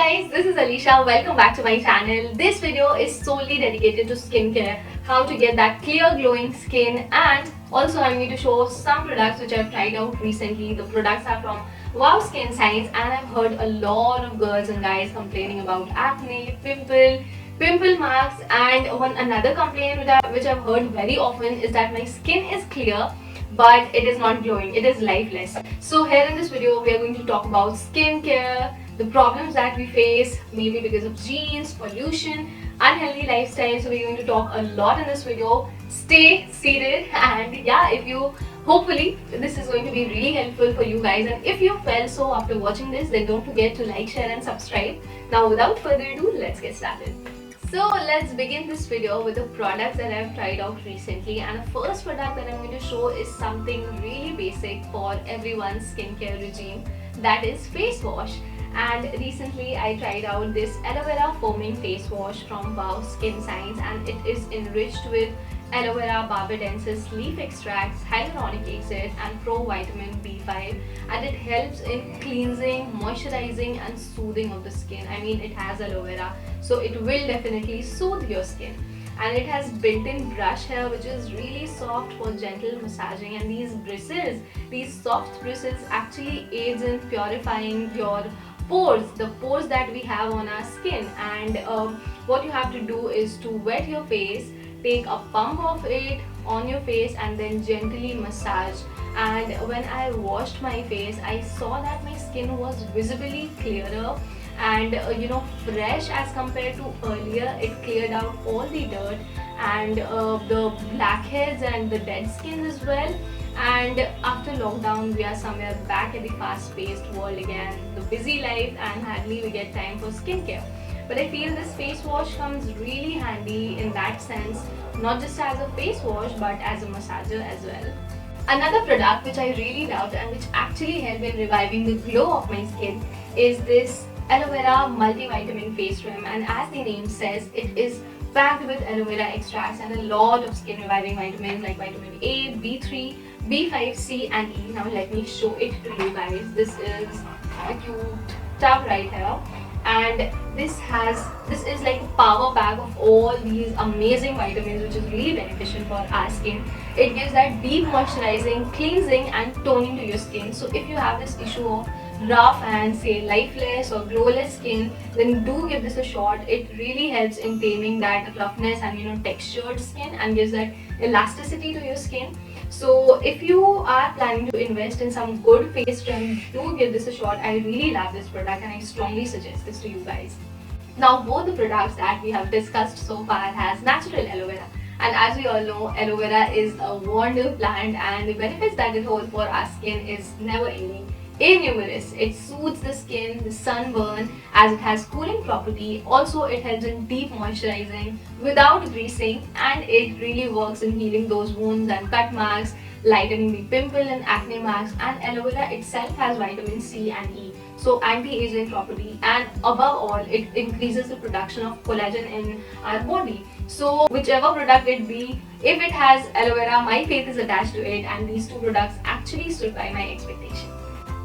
guys, this is Alisha. Welcome back to my channel. This video is solely dedicated to skincare, how to get that clear glowing skin, and also I'm going to show some products which I've tried out recently. The products are from Wow Skin Science, and I've heard a lot of girls and guys complaining about acne, pimple marks, and one another complaint which I've heard very often is that my skin is clear but it is not glowing, it is lifeless. So here in this video we are going to talk about skincare, the problems that we face, maybe because of genes, pollution, unhealthy lifestyle. So we're going to talk a lot in this video. Stay seated, and yeah, if you hopefully this is going to be really helpful for you guys, and if you felt so after watching this, then don't forget to like, share and subscribe. Now without further ado, let's get started. So let's begin this video with the products that I've tried out recently, and the first product that I'm going to show is something really basic for everyone's skincare regime, that is face wash. And recently I tried out this aloe vera foaming face wash from Wow Skin Science, and it is enriched with aloe vera barbadensis leaf extracts, hyaluronic acid and provitamin B5, and it helps in cleansing, moisturizing and soothing of the skin. I mean, it has aloe vera, so it will definitely soothe your skin. And it has built-in brush hair which is really soft for gentle massaging, and these soft bristles actually aids in purifying your pores, the pores that we have on our skin. And what you have to do is to wet your face, take a pump of it on your face and then gently massage. And when I washed my face, I saw that my skin was visibly clearer and fresh as compared to earlier. It cleared out all the dirt and the blackheads and the dead skin as well. And after lockdown, we are somewhere back at the fast-paced world again, the busy life, and hardly we get time for skincare. But I feel this face wash comes really handy in that sense, not just as a face wash but as a massager as well. Another product which I really loved and which actually helped in reviving the glow of my skin is this aloe vera multivitamin face cream, and as the name says, it is packed with aloe vera extracts and a lot of skin reviving vitamins like vitamin A, B3, B5, C and E. Now let me show it to you guys. This is a cute tub right here, and this is like a power bag of all these amazing vitamins which is really beneficial for our skin. It gives that deep moisturizing, cleansing and toning to your skin. So if you have this issue of rough and say lifeless or glowless skin, then do give this a shot. It really helps in taming that roughness and textured skin and gives that elasticity to your skin. So if you are planning to invest in some good face cream, do give this a shot. I really love this product and I strongly suggest this to you guys. Now both the products that we have discussed so far has natural aloe vera, and as we all know, aloe vera is a wonder plant and the benefits that it holds for our skin is never ending. Innumerous. It soothes the skin, the sunburn, as it has cooling property. Also it helps in deep moisturizing without greasing, and it really works in healing those wounds and cut marks, lightening the pimple and acne marks. And aloe vera itself has vitamin C and E, so anti-aging property, and above all it increases the production of collagen in our body. So whichever product it be, if it has aloe vera, my faith is attached to it, and these two products actually stood by my expectation.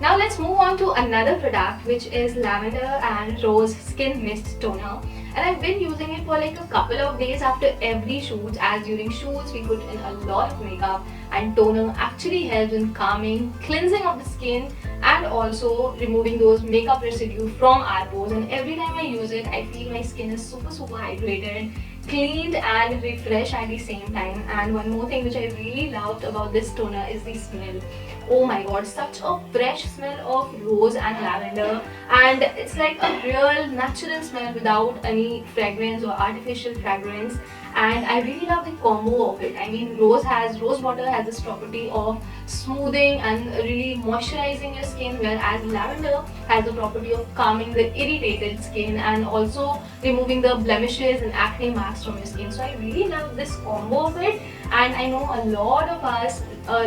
Now let's move on to another product, which is lavender and rose skin mist toner, and I've been using it for like a couple of days after every shoot, as during shoots we put in a lot of makeup, and toner actually helps in calming, cleansing of the skin and also removing those makeup residue from our pores. And every time I use it, I feel my skin is super hydrated, cleaned and refreshed at the same time. And one more thing which I really loved about this toner is the smell. Oh my god, such a fresh smell of rose and lavender, and it's like a real natural smell without any fragrance or artificial fragrance. And I really love the combo of it. I mean, rose water has this property of smoothing and really moisturizing your skin, whereas lavender has the property of calming the irritated skin and also removing the blemishes and acne marks from your skin. So I really love this combo of it, and I know a lot of us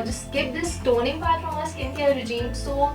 just skip this toning part from our skincare regime. So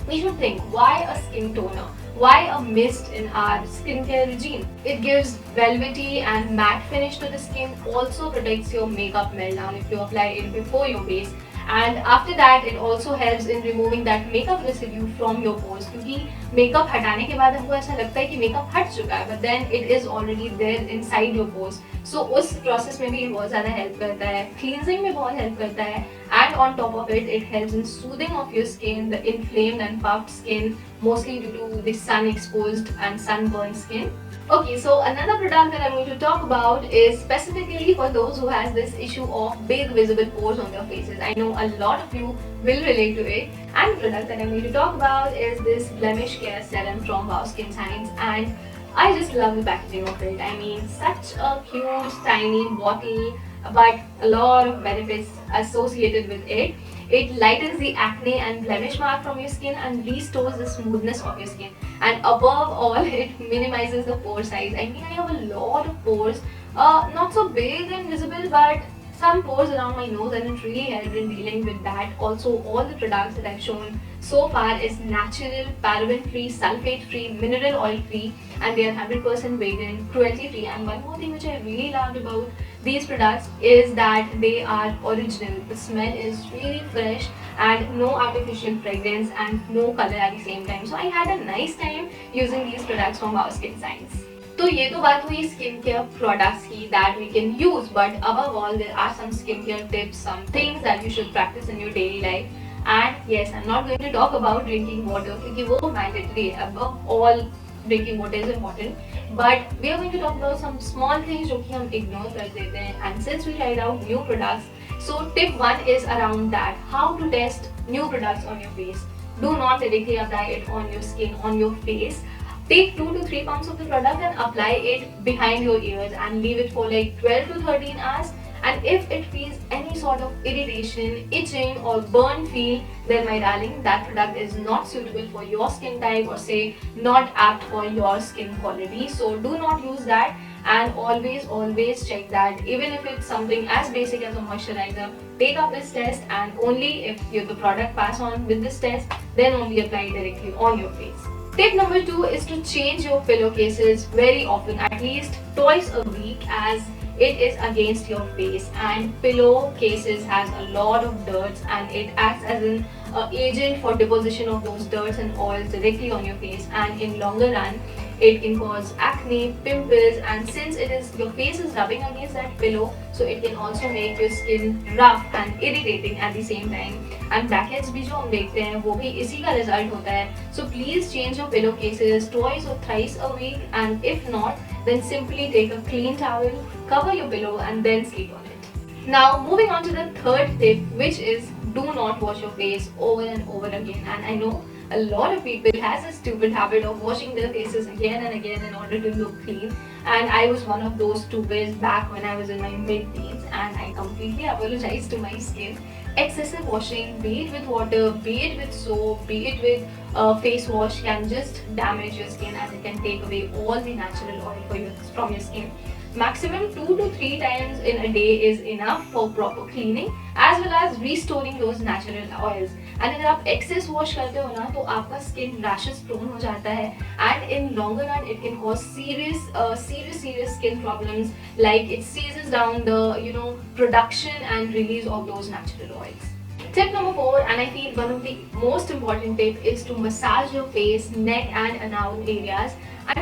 we should think, why a skin toner? Why a mist in our skincare regime? It gives velvety and matte finish to the skin, also protects your makeup meltdown if you apply it before your base, And after that it also helps in removing that makeup residue from your pores, क्योंकि makeup हटाने के बाद हमको ऐसा लगता है कि makeup हट चुका है, but then it is already there inside your pores. So उस प्रोसेस में भी ये बहुत ज़्यादा हेल्प करता है, क्लींजिंग में बहुत हेल्प करता है, and on top of it, it helps in soothing of your skin, the inflamed and puffed skin, mostly due to the sun exposed and sunburned skin. Okay, so another product that I'm going to talk about is specifically for those who has this issue of big visible pores on their faces. I know a lot of you will relate to it. And the product that I'm going to talk about is this Blemish Care Serum from Wow Skin Science, and I just love the packaging of it. I mean, such a cute tiny bottle, but a lot of benefits associated with it. It lightens the acne and blemish mark from your skin and restores the smoothness of your skin. And above all, it minimizes the pore size. I mean, I have a lot of pores, not so big and visible, but some pores around my nose, and it really helped in dealing with that. Also, all the products that I've shown so far is natural, paraben-free, sulfate-free, mineral oil-free, and they are 100% vegan, cruelty-free. And one more thing which I really loved about these products is that they are original. The smell is really fresh and no artificial fragrance and no color at the same time. So I had a nice time using these products from Wow Skin Science. तो ये तो बात हुई skin care products की that we can use, but above all there are some skin care tips, some things that you should practice in your daily life. And yes, I'm not going to talk about drinking water क्योंकि वो mandatory है. Above all, drinking water is important, but we are going to talk about some small things जो कि हम ignore कर देते हैं. And since we tried out new products, so tip 1 is around that, how to test new products on your face. Do not directly apply it on your skin, on your face. Take 2 to 3 pumps of the product and apply it behind your ears and leave it for like 12 to 13 hours. And if it feels any sort of irritation, itching or burn feel, then my darling, that product is not suitable for your skin type, or say not apt for your skin quality. So do not use that, and always check that. Even if it's something as basic as a moisturizer, take up this test, and only if the product pass on with this test, then only apply it directly on your face. Tip number 2 is to change your pillowcases very often, at least twice a week, as it is against your face, and pillowcases has a lot of dirt and it acts as an agent for deposition of those dirts and oils directly on your face, and in longer run it can cause acne, pimples, and since it is your face is rubbing against that pillow, so it can also make your skin rough and irritating at the same time. And blackheads भी जो हम देखते हैं वो भी इसी का result होता है. So please change your pillowcases twice or thrice a week, and if not, then simply take a clean towel, cover your pillow, and then sleep on it. Now moving on to the third tip, which is do not wash your face over and over again. And I know a lot of people has a stupid habit of washing their faces again and again in order to look clean, and I was one of those stupids back when I was in my mid-teens, and I completely apologize to my skin. Excessive washing, be it with water, be it with soap, be it with face wash, can just damage your skin, and it can take away all the natural oil from your skin. Maximum 2 to 3 times in a day is enough for proper cleaning as well as restoring those natural oils. And अगर आप excess wash करते हो ना तो आपका skin rashes prone हो जाता है, and in longer run it can cause serious skin problems, like it seizes down the production and release of those natural oils. Tip number 4, and I feel one of the most important tip, is to massage your face, neck and around areas. And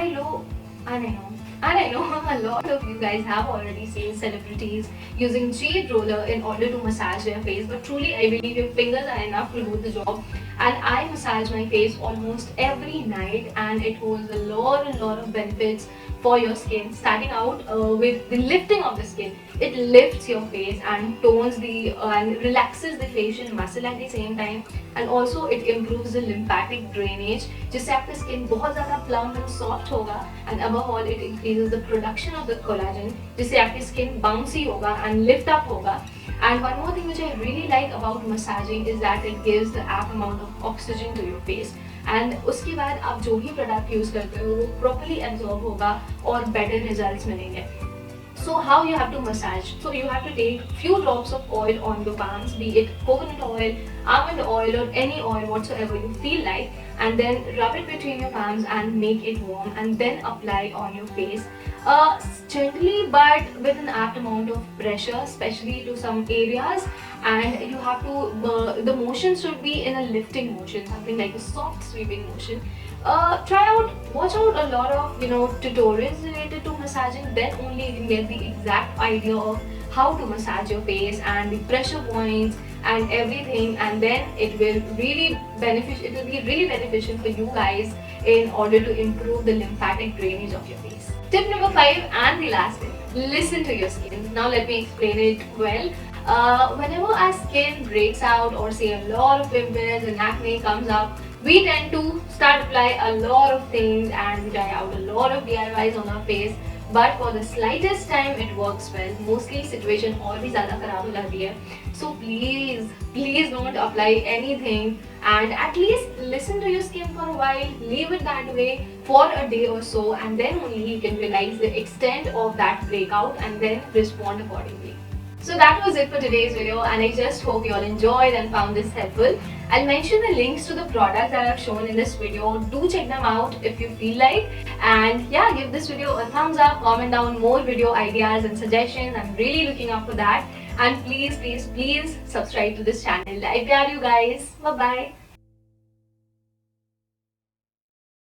I know a lot of you guys have already seen celebrities using jade roller in order to massage their face, but truly I believe your fingers are enough to do the job. And I massage my face almost every night, and it holds a lot of benefits for your skin. Starting out with the lifting of the skin, it lifts your face and tones and relaxes the facial muscle at the same time, and also it improves the lymphatic drainage, जिससे आपका skin बहुत ज़्यादा plump and soft होगा, and above all it increases the production of the collagen, जिससे आपकी skin bouncy होगा and lift up होगा. And one more thing which I really like about massaging is that it gives the apt amount of oxygen to your face. And उसके बाद आप जो भी product use करते हो वो properly absorb होगा और better results मिलेंगे. So how you have to massage? So you have to take few drops of oil on your palms, be it coconut oil, almond oil, or any oil whatsoever you feel like, and then rub it between your palms and make it warm, and then apply on your face. Gently but with an apt amount of pressure, especially to some areas, and you have to the motion should be in a lifting motion, something like a soft sweeping motion. Watch out a lot of tutorials related to massaging, then only you can get the exact idea of how to massage your face and the pressure points and everything, and then it will be really beneficial for you guys in order to improve the lymphatic drainage of your face. Tip number 5 and the last tip: listen to your skin. Now let me explain it well. Whenever our skin breaks out, or say a lot of pimples and acne comes up, we tend to start apply a lot of things and we try out a lot of DIYs on our face. But for the slightest time it works well. Mostly situation और भी ज़्यादा खराब हो जाती है. So please don't apply anything, and at least listen to your skin for a while. Leave it that way for a day or so, and then only you can realize the extent of that breakout and then respond accordingly. So that was it for today's video, and I just hope you all enjoyed and found this helpful. I'll mention the links to the products that I've shown in this video. Do check them out if you feel like. And yeah, give this video a thumbs up, comment down more video ideas and suggestions. I'm really looking up for that. And please subscribe to this channel. I love you guys. Bye bye.